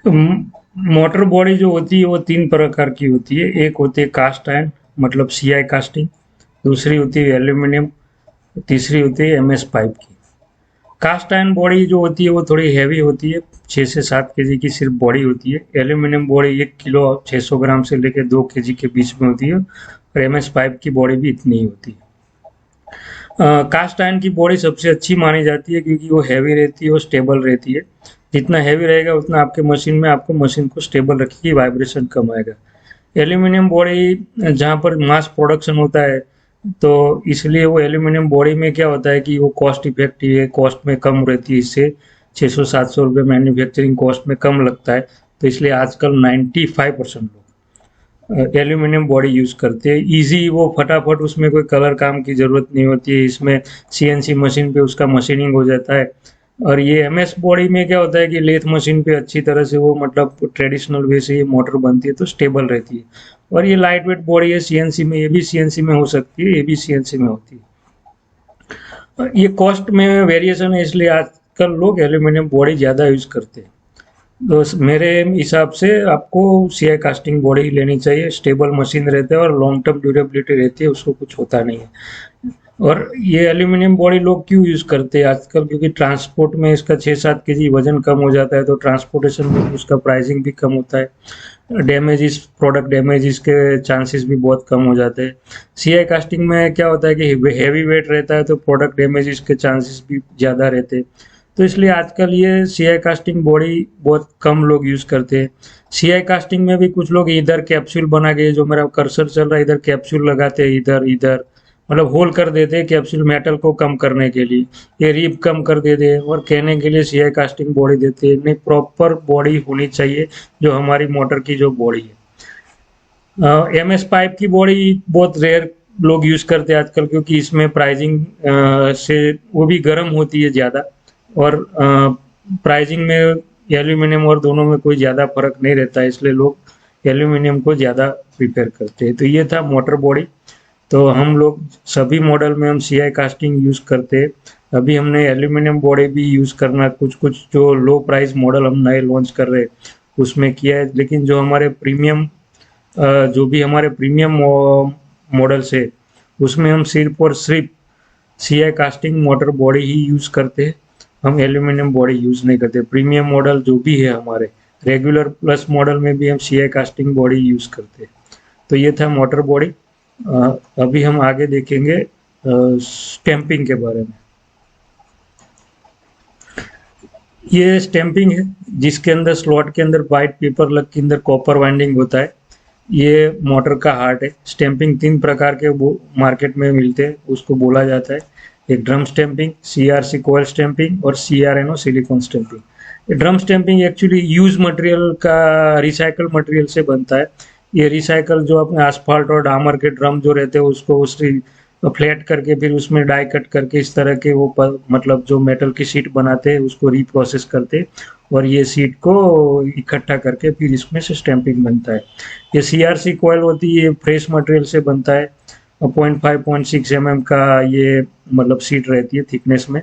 Motor body जो होती है वो तीन प्रकार की होती है। एक होती है कास्ट आयरन, मतलब सीआई कास्टिंग। दूसरी होती है एल्यूमिनियम। तीसरी होती है एमएस पाइप की। कास्ट आयरन बॉडी जो होती है वो थोड़ी हैवी होती है, 6 से 7 केजी की सिर्फ बॉडी होती है। एल्यूमिनियम बॉडी 1 किलो 600 ग्राम से लेकर 2 केजी के बीच में होती है, और एमएस पाइप की बॉडी भी इतनी ही होती है। कास्ट आयरन की बॉडी सबसे अच्छी मानी जाती है क्योंकि वो हैवी रहती है और स्टेबल रहती है। जितना हैवी रहेगा उतना आपके मशीन में आपको मशीन को स्टेबल रखेगी, वाइब्रेशन कम आएगा। एल्यूमिनियम बॉडी जहाँ पर मास प्रोडक्शन होता है, तो इसलिए वो एल्यूमिनियम बॉडी में क्या होता है कि वो कॉस्ट इफेक्टिव है, कॉस्ट में कम रहती है। इससे 600-700 रुपये मैन्युफैक्चरिंग कॉस्ट में कम लगता है। तो इसलिए आजकल 95% लोग एल्यूमिनियम बॉडी यूज करते हैं। इजी, वो फटाफट, उसमें कोई कलर काम की जरूरत नहीं होती है। इसमें सीएनसी मशीन पे उसका मशीनिंग हो जाता है। और ये एमएस बॉडी में क्या होता है कि लेथ मशीन पे अच्छी तरह से वो, मतलब ट्रेडिशनल वे से ये मोटर बनती है तो स्टेबल रहती है। और ये लाइट वेट बॉडी है सीएनसी में, ये भी सीएनसी में हो सकती है, ये भी सीएनसी में होती है। ये कॉस्ट में वेरिएशन है, इसलिए आजकल लोग एल्यूमिनियम बॉडी ज़्यादा यूज करते हैं। तो मेरे हिसाब से आपको सीआई कास्टिंग बॉडी लेनी चाहिए। स्टेबल मशीन रहते हैं और लॉन्ग टर्म ड्यूरेबिलिटी रहती है, उसको कुछ होता नहीं है। और ये एल्यूमिनियम बॉडी लोग क्यों यूज करते हैं आजकल? क्योंकि ट्रांसपोर्ट में इसका 6-7 केजी वजन कम हो जाता है, तो ट्रांसपोर्टेशन में उसका प्राइसिंग भी कम होता है। डैमेजेस, प्रोडक्ट डैमेजेस के चांसेस भी बहुत कम हो जाते हैं। सीआई कास्टिंग में क्या होता है कि हैवी वेट रहता है, तो प्रोडक्ट डैमेजेस के चांसेस भी ज़्यादा रहते हैं। तो इसलिए आजकल ये सीआई कास्टिंग बॉडी बहुत कम लोग यूज करते हैं। सीआई कास्टिंग में भी कुछ लोग इधर कैप्सूल बना के, जो मेरा कर्सर चल रहा है, इधर कैप्सूल लगाते हैं, इधर इधर मतलब होल कर देते हैं कैप्सूल, मेटल को कम करने के लिए। ये रीप कम कर देते हैं और कहने के लिए सीआई कास्टिंग बॉडी देते हैं। नहीं, प्रॉपर बॉडी होनी चाहिए जो हमारी मोटर की जो बॉडी है। एमएस पाइप की बॉडी बहुत रेयर लोग यूज करते हैं आजकल, क्योंकि इसमें प्राइसिंग से वो भी गर्म होती है ज़्यादा। और प्राइसिंग में एल्यूमिनियम और दोनों में कोई ज़्यादा फर्क नहीं रहता है, इसलिए लोग एल्यूमिनियम को ज़्यादा प्रीफर करते हैं। तो ये था मोटर बॉडी। तो हम लोग सभी मॉडल में हम सीआई कास्टिंग यूज करते हैं। अभी हमने एल्यूमिनियम बॉडी भी यूज करना, कुछ कुछ जो लो प्राइस मॉडल हम नए लॉन्च कर रहे हैं उसमें किया है। लेकिन जो हमारे प्रीमियम, जो भी हमारे प्रीमियम मॉडल्स है, उसमें हम सिर्फ और सिर्फ सीआई कास्टिंग मोटर बॉडी ही यूज करते हैं। हम एल्यूमिनियम बॉडी यूज नहीं करते। प्रीमियम मॉडल जो भी है हमारे, रेगुलर प्लस मॉडल में भी हम सीआई कास्टिंग बॉडी यूज करते हैं। तो ये था मोटर बॉडी। अभी हम आगे देखेंगे स्टैंपिंग के बारे में। ये स्टैंपिंग है, जिसके अंदर स्लॉट के अंदर वाइट पेपर लग के अंदर कॉपर वाइंडिंग होता है। ये मोटर का हार्ट है। स्टैंपिंग 3 प्रकार के मार्केट में मिलते हैं, उसको बोला जाता है। एक drum stamping, CRC coil stamping और CRNO silicon stamping. Drum stamping actually use material का, रिसाइकल मटेरियल से बनता है। ये रिसाइकल जो अपने आसफाल्ट और डामर के ड्रम जो रहते हैं उसको उसकी फ्लैट करके फिर उसमें डाई कट करके इस तरह के वो मतलब जो मेटल की शीट बनाते हैं उसको रिप्रोसेस करते हैं, और ये शीट को इकट्ठा करके फिर इसमें से स्टैंपिंग बनता है। ये सीआरसी कॉइल होती है, ये फ्रेश मटेरियल से बनता है। 0.5-0.6 mm का ये मतलब शीट रहती है थिकनेस में।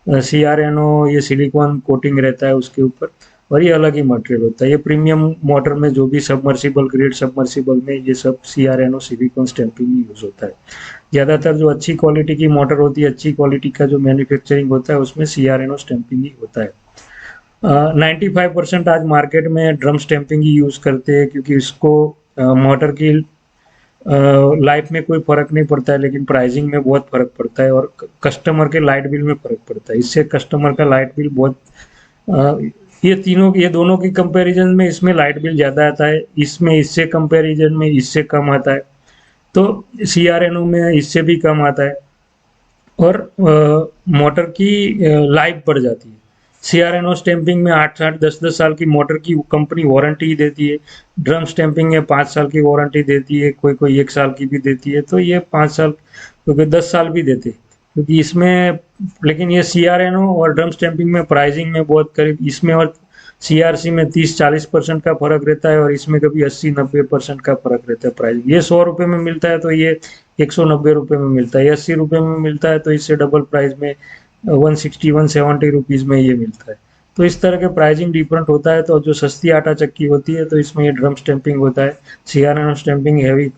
सीआरएनओ ये सिलिकॉन कोटिंग रहता है उसके ऊपर, और ये अलग ही मटेरियल होता है। ये प्रीमियम मोटर में जो भी सबमर्सिबल, ग्रेड सबमर्सिबल में ये सब सीआरएनओ सिलिकॉन स्टैंपिंग ही यूज होता है। ज़्यादातर जो अच्छी क्वालिटी की मोटर होती है, अच्छी क्वालिटी का जो मैन्युफैक्चरिंग होता है, उसमें सीआरएनओ स्टैंपिंग ही होता है। 95% आज मार्केट में ड्रम स्टैंपिंग ही यूज करते हैं, क्योंकि इसको मोटर की लाइफ में कोई फर्क नहीं पड़ता है, लेकिन प्राइसिंग में बहुत फर्क पड़ता है और कस्टमर के लाइट बिल में फर्क पड़ता है। इससे कस्टमर का लाइट बिल बहुत, ये दोनों की कंपैरिजन में इसमें लाइट बिल ज़्यादा आता है, इसमें इससे कंपैरिजन में इससे कम आता है। तो सीआरएनओ में इससे भी कम आता है, और मोटर की लाइफ बढ़ जाती है। सीआरएनओ स्टैंपिंग में 8-8, 10-10 साल की मोटर की कंपनी वारंटी ही देती है। ड्रम स्टैंपिंग में 5 साल की वारंटी देती है, कोई कोई 1 साल की भी देती है। तो ये 5 साल, क्योंकि 10 साल भी देते, क्योंकि इसमें, लेकिन ये सीआरएनओ और ड्रम स्टैंपिंग में प्राइसिंग में बहुत करीब, इसमें और सीआरसी में 30-40% का फर्क रहता है, और इसमें कभी 80-90% का फर्क रहता है प्राइस। ये 100 रुपये में मिलता है तो ये 190 रुपये में मिलता है। 80 रुपये में मिलता है तो इससे डबल प्राइस में 160-170 रुपीज़ में ये मिलता है। तो इस तरह के प्राइसिंग डिफरेंट होता है। तो जो सस्ती आटा चक्की होती है तो इसमें ये ड्रम स्टैंपिंग होता है। सीआरएन स्टैंपिंग हैवी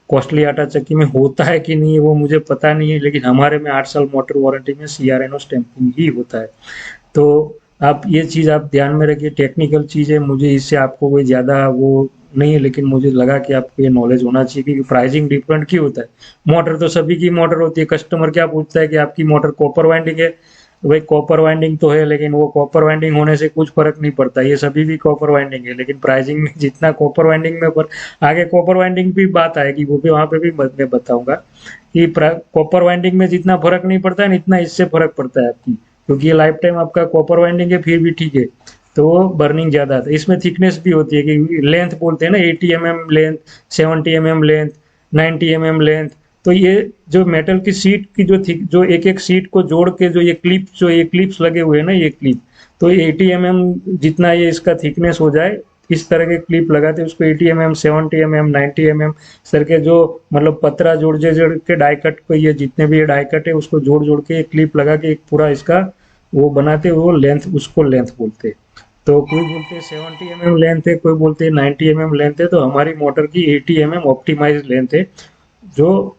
कॉस्टली आटा चक्की में होता है कि नहीं है वो मुझे पता नहीं है, लेकिन हमारे में 8 साल मोटर वारंटी में सीआरएन स्टैंपिंग ही होता है। तो आप ये चीज़ आप ध्यान में रखिए, टेक्निकल चीज़ है, मुझे इससे आपको कोई ज़्यादा वो नहीं है, लेकिन मुझे लगा कि आपको ये नॉलेज होना चाहिए कि प्राइसिंग डिफरेंट क्यों होता है। मोटर तो सभी की मोटर होती है, कस्टमर क्या पूछता है कि आपकी मोटर कॉपर वाइंडिंग है, भाई कॉपर वाइंडिंग तो है, लेकिन वो कॉपर वाइंडिंग होने से कुछ फर्क नहीं पड़ता, ये सभी भी कॉपर वाइंडिंग है, लेकिन प्राइसिंग में जितना कॉपर वाइंडिंग में पर आगे कॉपर वाइंडिंग भी बात आएगी, वो भी वहां पे भी मैं बताऊंगा कि कॉपर वाइंडिंग में जितना फर्क नहीं पड़ता है इतना इससे फर्क पड़ता है आपकी, क्योंकि ये लाइफ टाइम आपका कॉपर वाइंडिंग है फिर भी ठीक है, तो वो बर्निंग ज्यादा आता है। इसमें थिकनेस भी होती है कि लेंथ बोलते हैं ना, 80 mm length, 70 mm length, 90 mm length. तो ये जो मेटल की सीट की जो थिक जो एक एक सीट को जोड़ के जो ये क्लिप्स लगे हुए हैं ना, ये क्लिप, तो ये 80 mm जितना ये इसका थिकनेस हो जाए इस तरह के क्लिप लगाते हैं उसको। 80 mm, 70 mm, 90 mm इस तरह के जो मतलब पतरा जोड़ जोड़ के डाई कट को, ये जितने भी ये डाई कट है उसको जोड़ जोड़ के एक क्लिप लगा के एक पूरा इसका वो बनाते, वो लेंथ, उसको लेंथ बोलते हैं। तो कोई बोलते हैं 70 mm लेंथ है, कोई बोलते हैं 90 mm लेंथ है, तो हमारी मोटर की 80 mm ऑप्टिमाइज लेंथ है, जो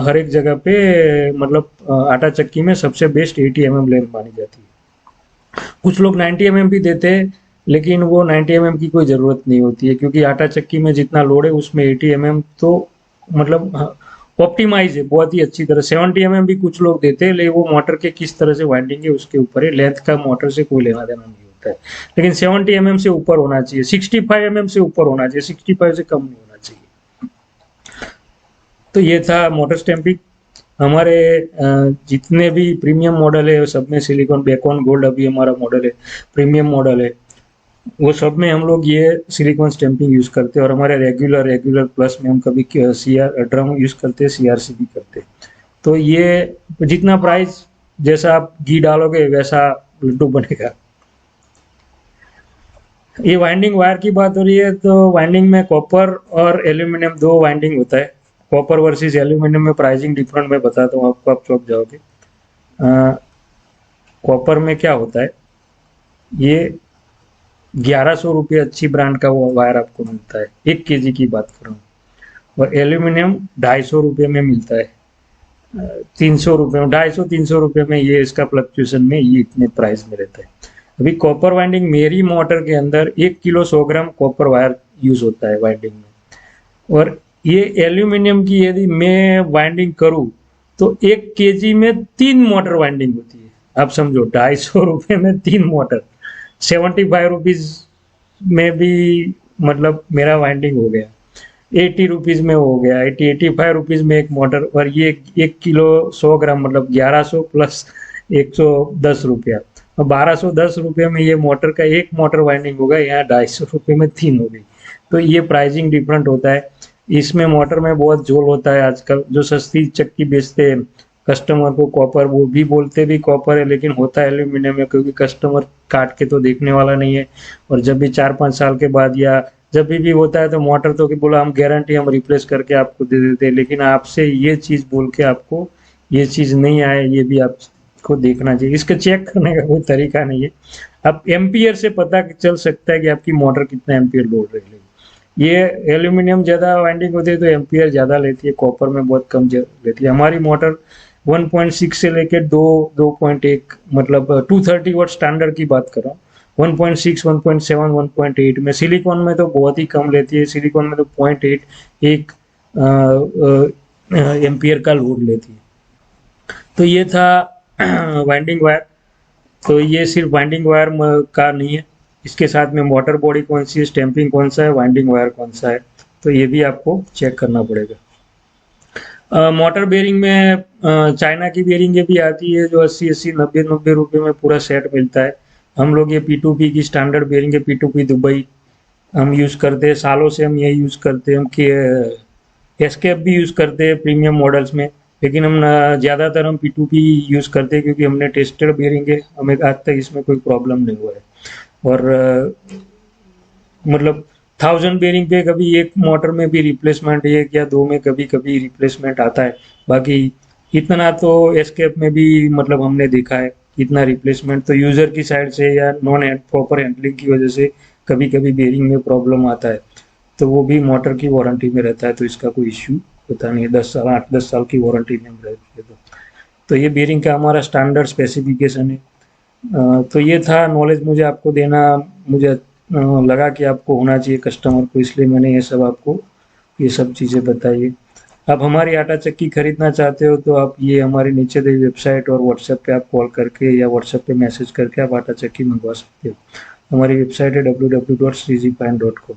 हर एक जगह पे मतलब आटा चक्की में सबसे बेस्ट 80 mm लेंथ मानी जाती है। कुछ लोग 90 mm भी देते हैं, लेकिन वो 90 mm की कोई ज़रूरत नहीं होती है, क्योंकि आटा चक्की में जितना लोड है उसमें 80 mm तो मतलब ऑप्टिमाइज है बहुत ही अच्छी तरह। 70 mm भी कुछ लोग देते हैं, लेकिन वो मोटर के किस तरह से वाइंडिंग है उसके ऊपर है, लेंथ का मोटर से कोई लेना देना नहीं होता है। लेकिन 70 mm से ऊपर होना चाहिए, 65 mm से ऊपर होना चाहिए, 65 से कम नहीं होना चाहिए। तो ये था मोटर स्टैंपिंग। हमारे जितने भी प्रीमियम मॉडल है सब में सिलिकॉन बेकॉन गोल्ड अभी हमारा मॉडल है, प्रीमियम मॉडल है, वो सब में हम लोग ये सिलिकॉन स्टैंपिंग यूज करते हैं। और हमारे रेगुलर रेगुलर प्लस में हम कभी सीआर ड्रम यूज करते हैं, सीआरसी भी करते हैं। तो ये जितना प्राइस, जैसा आप घी डालोगे वैसा लड्डू बनेगा। ये वाइंडिंग वायर की बात हो रही है, तो वाइंडिंग में कॉपर और एल्यूमिनियम दो वाइंडिंग होता है। कॉपर वर्सेस एल्यूमिनियम में प्राइसिंग डिफरेंट मैं बताता हूँ आपको, आप चौंक जाओगे। कॉपर में क्या होता है, ये 1100 रुपये अच्छी ब्रांड का वो वायर आपको मिलता है, 1 kg की बात कर रहा हूँ। और एल्यूमिनियम 250 रुपये में मिलता है, 300 रुपये में, 250-300 रुपये में ये इसका फ्लक्चुएशन में ये इतने प्राइस में रहता है। अभी कॉपर वाइंडिंग मेरी मोटर के अंदर 1 kilo 100 gram copper wire use होता है वाइंडिंग में। और ये एल्यूमिनियम की यदि मैं वाइंडिंग करूं तो 1 kg में 3 मोटर वाइंडिंग होती है। आप समझो 250 रुपये में 3 मोटर, 75 रुपीज में भी मतलब मेरा वाइंडिंग हो गया, 80 रुपीज में हो गया, 85 रुपीज में एक मोटर। और ये 1 किलो 100 ग्राम मतलब 1100 प्लस 110 रुपया, और 1210 रुपये में ये मोटर का एक मोटर वाइंडिंग होगा, यहाँ 250 रुपये में 3 हो गई। तो ये प्राइसिंग डिफरेंट होता है। इसमें मोटर में बहुत झोल होता है आजकल, जो सस्ती चक्की बेचते हैं कस्टमर को कॉपर, वो भी बोलते भी कॉपर है लेकिन होता है एल्यूमिनियम में, क्योंकि कस्टमर काट के तो देखने वाला नहीं है। और जब भी 4-5 साल के बाद या जब भी होता है तो मोटर तो कि बोला हम गारंटी हम रिप्लेस करके आपको दे देते हैं, लेकिन आपसे ये चीज़ बोल के आपको ये चीज़ नहीं आए, ये भी आपको देखना चाहिए। इसका चेक करने का कोई तरीका नहीं है, अब एम्पियर से पता चल सकता है कि आपकी मोटर कितना एम्पियर लोड रही। ये एल्यूमिनियम ज़्यादा वाइंडिंग होती है तो एम्पियर ज़्यादा लेती है, कॉपर में बहुत कम लेती है। हमारी मोटर 1.6 से लेकर 2.1 मतलब 230 वाट स्टैंडर्ड की बात कर रहा हूँ, 1.6, 1.7, 1.8 में। सिलिकॉन में तो बहुत ही कम लेती है, सिलिकॉन में तो 0.8 एक एम्पियर का लोड लेती है। तो ये था वाइंडिंग वायर। तो ये सिर्फ वाइंडिंग वायर का नहीं है, इसके साथ में मोटर बॉडी कौन सी है, स्टैंपिंग कौन सा है, वाइंडिंग वायर कौन सा है, तो ये भी आपको चेक करना पड़ेगा। मोटर बेरिंग में चाइना की बेरिंग भी आती है जो 80-80, 90-90 रुपये में पूरा सेट मिलता है। हम लोग ये P2P की स्टैंडर्ड बेरिंग है, P2P दुबई हम यूज़ करते हैं, सालों से हम ये यूज़ करते हैं। हम एस्केप भी यूज़ करते हैं प्रीमियम मॉडल्स में, लेकिन हम ज़्यादातर हम P2P यूज़ करते हैं क्योंकि हमने टेस्टेड बेरिंग है, हमें आज तक इसमें कोई प्रॉब्लम नहीं हुआ है। और मतलब 1000 बेरिंग पे कभी एक मोटर में भी रिप्लेसमेंट, एक या दो में कभी कभी रिप्लेसमेंट आता है, बाकी इतना तो एस्केप में भी मतलब हमने देखा है इतना रिप्लेसमेंट, तो यूज़र की साइड से या नॉन प्रॉपर हैंडलिंग की वजह से कभी कभी बेरिंग में प्रॉब्लम आता है, तो वो भी मोटर की वारंटी में रहता है, तो इसका कोई इश्यू होता नहीं है। 10 साल 8-10 साल की वारंटी में रहती है। तो ये बेरिंग का हमारा स्टैंडर्ड स्पेसिफिकेशन है। तो ये था नॉलेज मुझे आपको देना, मुझे लगा कि आपको होना चाहिए कस्टमर को, इसलिए मैंने ये सब आपको ये सब चीज़ें बताई है। आप हमारी आटा चक्की खरीदना चाहते हो तो आप ये हमारे नीचे दी वेबसाइट और व्हाट्सएप पे आप कॉल करके या व्हाट्सएप पे मैसेज करके आप आटा चक्की मंगवा सकते हो। हमारी वेबसाइट है www.srijipan.com।